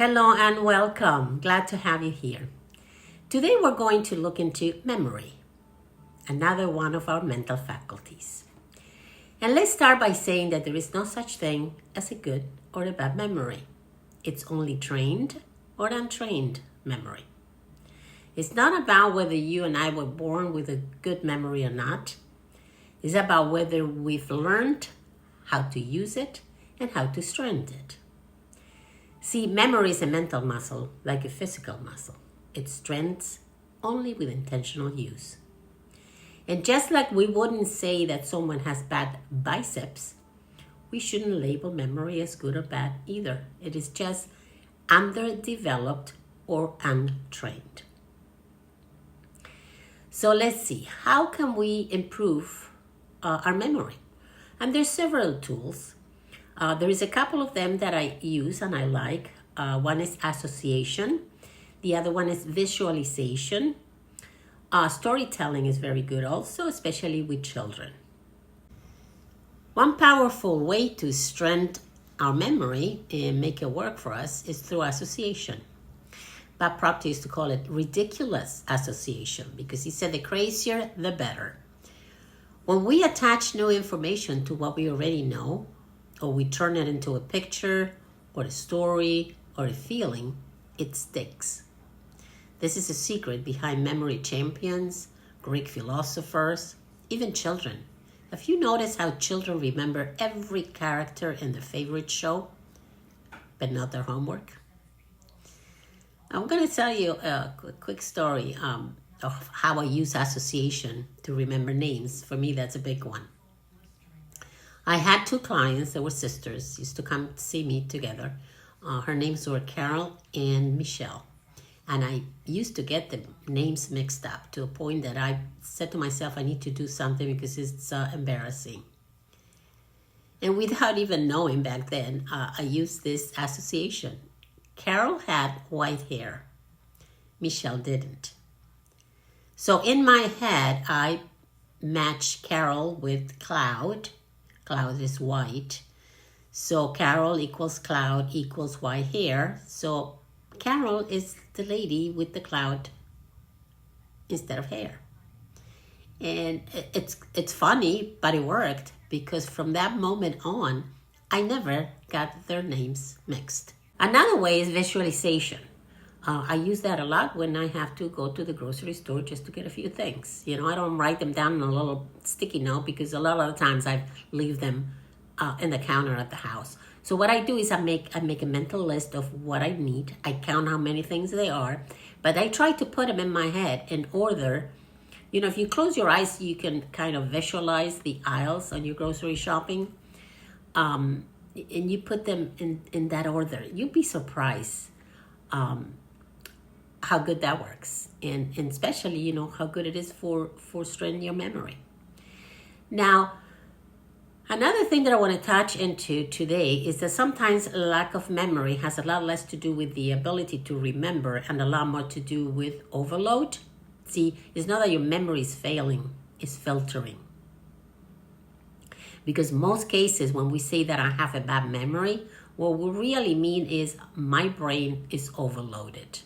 Hello and welcome. Glad to have you here. Today we're going to look into memory, another one of our mental faculties. And let's start by saying that there is no such thing as a good or a bad memory. It's only trained or untrained memory. It's not about whether you and I were born with a good memory or not. It's about whether we've learned how to use it and how to strengthen it. See, memory is a mental muscle, like a physical muscle. It strengthens only with intentional use. And just like we wouldn't say that someone has bad biceps, we shouldn't label memory as good or bad either. It is just underdeveloped or untrained. So let's see, how can we improve our memory? And there's several tools. There is a couple of them that I use and I like. One is association. The other one is visualization. Storytelling is very good also, especially with children. One powerful way to strengthen our memory and make it work for us is through association. Bob Proctor used to call it ridiculous association because he said the crazier, the better. When we attach new information to what we already know, or we turn it into a picture, or a story, or a feeling, it sticks. This is a secret behind memory champions, Greek philosophers, even children. Have you noticed how children remember every character in their favorite show, but not their homework? I'm going to tell you a quick story of how I use association to remember names. For me, that's a big one. I had two clients that were sisters, used to come see me together. Her names were Carol and Michelle. And I used to get the names mixed up to a point that I said to myself, I need to do something because it's embarrassing. And without even knowing back then, I used this association. Carol had white hair. Michelle didn't. So in my head, I matched Carol with Cloud. Cloud is white. So Carol equals Cloud equals white hair. So Carol is the lady with the cloud instead of hair. And it's funny, but it worked because from that moment on, I never got their names mixed. Another way is visualization. I use that a lot when I have to go to the grocery store just to get a few things. I don't write them down on a little sticky note because a lot of the times I leave them in the counter at the house. So what I do is I make a mental list of what I need. I count how many things they are, but I try to put them in my head in order. If you close your eyes, you can kind of visualize the aisles on your grocery shopping, and you put them in that order. You'd be surprised how good that works, and especially how good it is for strengthening your memory. Now, another thing that I want to touch into today is that sometimes lack of memory has a lot less to do with the ability to remember and a lot more to do with overload. See, it's not that your memory is failing, it's filtering. Because most cases when we say that I have a bad memory, what we really mean is my brain is overloaded.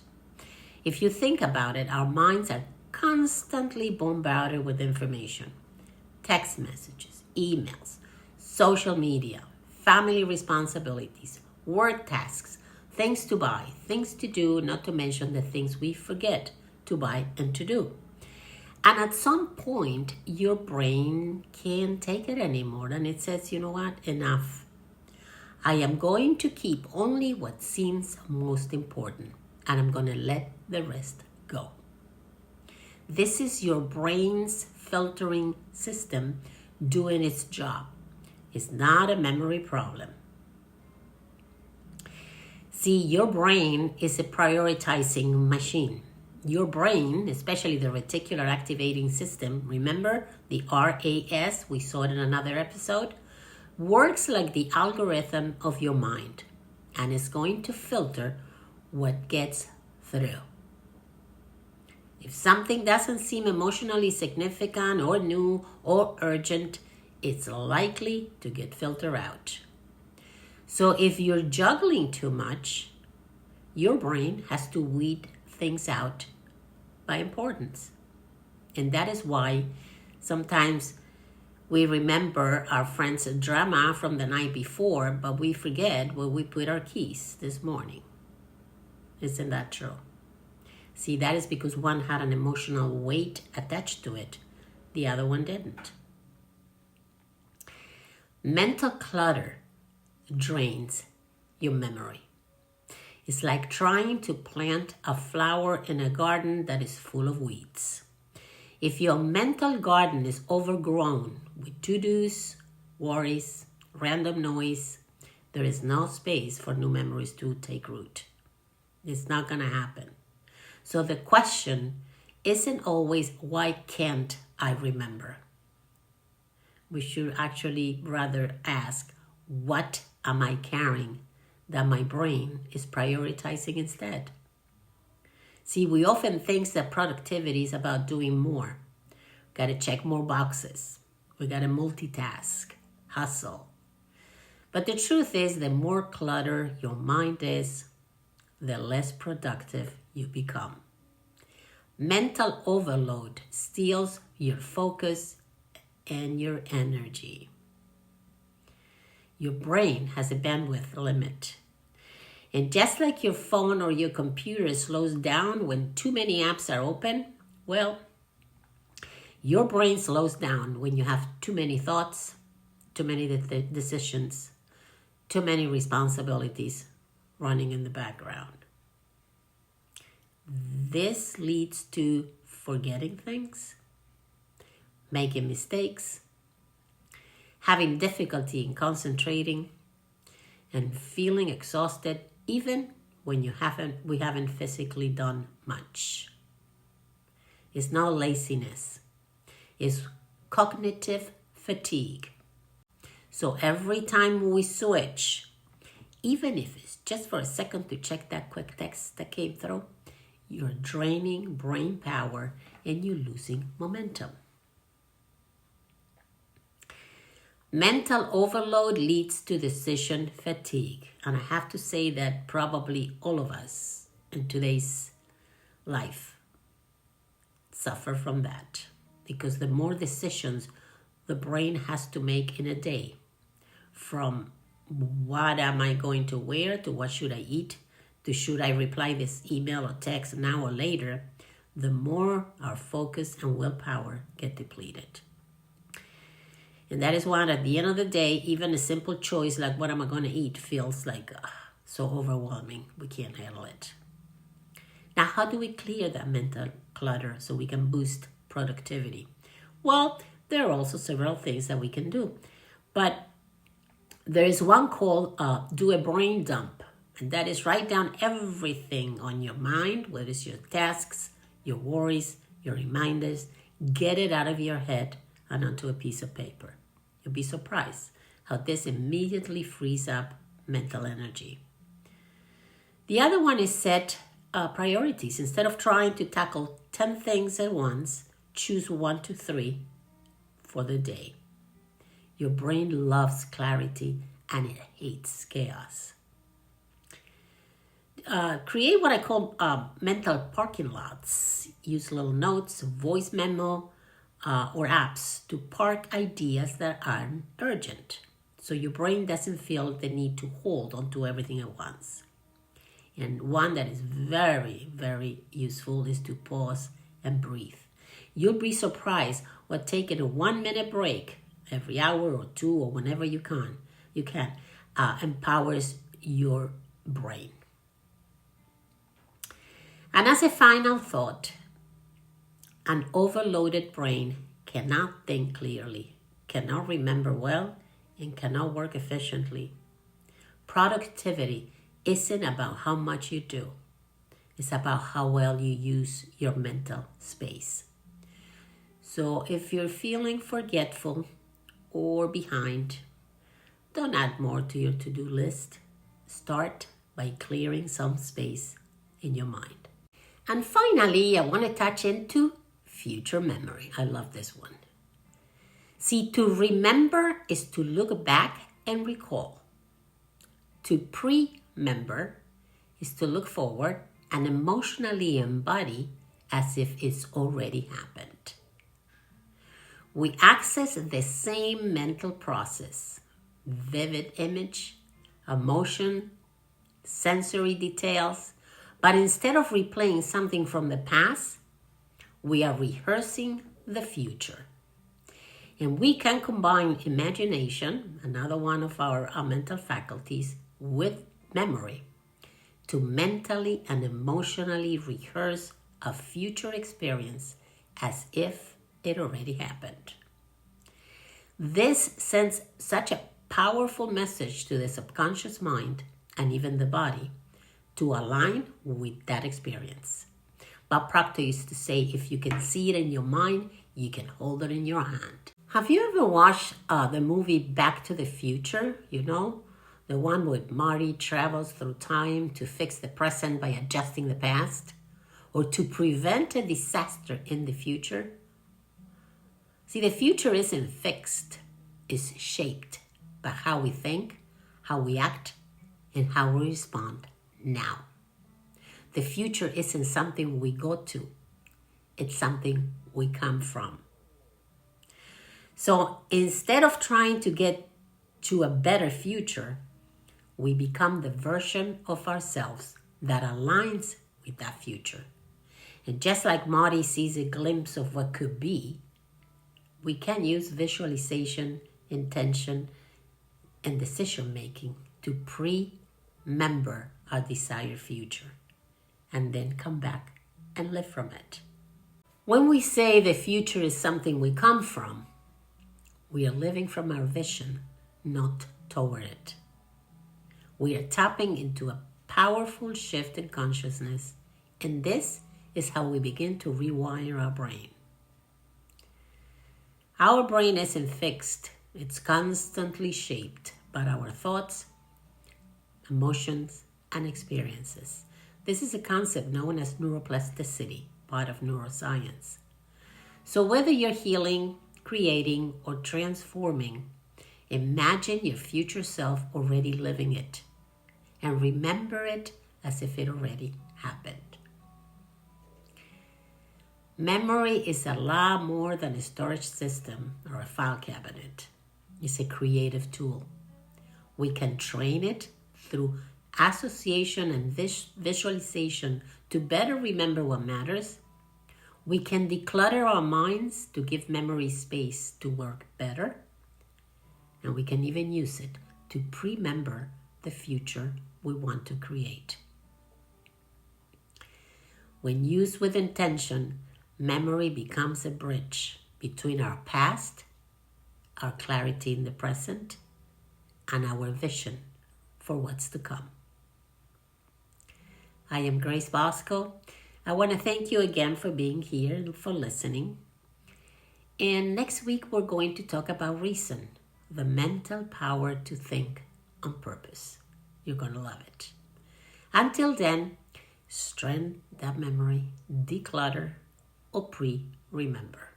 If you think about it, our minds are constantly bombarded with information. Text messages, emails, social media, family responsibilities, work tasks, things to buy, things to do, not to mention the things we forget to buy and to do. And at some point, your brain can't take it anymore. And it says, you know what, enough. I am going to keep only what seems most important. And I'm going to let the rest go. This is your brain's filtering system doing its job. It's not a memory problem. See, your brain is a prioritizing machine. Your brain, especially the reticular activating system, remember the RAS, we saw it in another episode, works like the algorithm of your mind and is going to filter what gets through. If something doesn't seem emotionally significant or new or urgent, it's likely to get filtered out. So if you're juggling too much, Your brain has to weed things out by importance. And that is why sometimes we remember our friend's drama from the night before, but we forget where we put our keys this morning. Isn't that true? See, that is because one had an emotional weight attached to it, the other one didn't. Mental clutter drains your memory. It's like trying to plant a flower in a garden that is full of weeds. If your mental garden is overgrown with to-dos, worries, random noise, there is no space for new memories to take root. It's not going to happen. So the question isn't always, why can't I remember? We should actually rather ask, what am I carrying that my brain is prioritizing instead? See, we often think that productivity is about doing more. Got to check more boxes. We got to multitask, hustle. But the truth is, the more clutter your mind is, the less productive you become. Mental overload steals your focus and your energy. Your brain has a bandwidth limit. And just like your phone or your computer slows down when too many apps are open, well, your brain slows down when you have too many thoughts, too many decisions, too many responsibilities running in the background. This leads to forgetting things, making mistakes, having difficulty in concentrating, and feeling exhausted even when we haven't physically done much. It's not laziness. It's cognitive fatigue. So every time we switch, even if it's just for a second to check that quick text that came through, you're draining brain power and you're losing momentum. Mental overload leads to decision fatigue. And I have to say that probably all of us in today's life suffer from that. Because the more decisions the brain has to make in a day, from what am I going to wear to what should I eat to should I reply this email or text now or later, the more our focus and willpower get depleted. And that is why at the end of the day, even a simple choice like what am I going to eat feels like so overwhelming. We can't handle it. Now, how do we clear that mental clutter so we can boost productivity? Well, there are also several things that we can do. But there is one called do a brain dump. And that is write down everything on your mind, whether it's your tasks, your worries, your reminders. Get it out of your head and onto a piece of paper. You'll be surprised how this immediately frees up mental energy. The other one is set priorities. Instead of trying to tackle 10 things at once, choose 1 to 3 for the day. Your brain loves clarity and it hates chaos. Create what I call mental parking lots. Use little notes, voice memo, or apps to park ideas that aren't urgent. So your brain doesn't feel the need to hold onto everything at once. And one that is very, very useful is to pause and breathe. You'll be surprised what taking a 1-minute break every hour or 2 or whenever you can empowers your brain. And as a final thought, an overloaded brain cannot think clearly, cannot remember well, and cannot work efficiently. Productivity isn't about how much you do. It's about how well you use your mental space. So if you're feeling forgetful or behind, don't add more to your to-do list. Start by clearing some space in your mind. And finally, I want to touch into future memory. I love this one. See, to remember is to look back and recall. To pre-member is to look forward and emotionally embody as if it's already happened. We access the same mental process, vivid image, emotion, sensory details, but instead of replaying something from the past, we are rehearsing the future. And we can combine imagination, another one of our mental faculties, with memory to mentally and emotionally rehearse a future experience as if it already happened. This sends such a powerful message to the subconscious mind and even the body to align with that experience. Bob Proctor used to say, if you can see it in your mind, you can hold it in your hand. Have you ever watched the movie Back to the Future? You know, the one with Marty travels through time to fix the present by adjusting the past, or to prevent a disaster in the future? See, the future isn't fixed, it's shaped by how we think, how we act, and how we respond now. The future isn't something we go to, it's something we come from. So instead of trying to get to a better future, we become the version of ourselves that aligns with that future. And just like Marty sees a glimpse of what could be, we can use visualization, intention, and decision making to pre-member our desired future and then come back and live from it. When we say the future is something we come from, we are living from our vision, not toward it. We are tapping into a powerful shift in consciousness, and this is how we begin to rewire our brain. Our brain isn't fixed, it's constantly shaped by our thoughts, emotions, and experiences. This is a concept known as neuroplasticity, part of neuroscience. So whether you're healing, creating, or transforming, imagine your future self already living it and remember it as if it already happened. Memory is a lot more than a storage system or a file cabinet. It's a creative tool. We can train it through association and visualization to better remember what matters. We can declutter our minds to give memory space to work better. And we can even use it to pre-member the future we want to create. When used with intention, memory becomes a bridge between our past, our clarity in the present, and our vision for what's to come. I am Grace Bosco. I want to thank you again for being here and for listening. And next week, we're going to talk about reason, the mental power to think on purpose. You're going to love it. Until then, strengthen that memory, declutter, or pre-remember.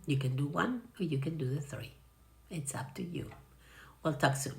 You can do one or you can do the three. It's up to you. We'll talk soon.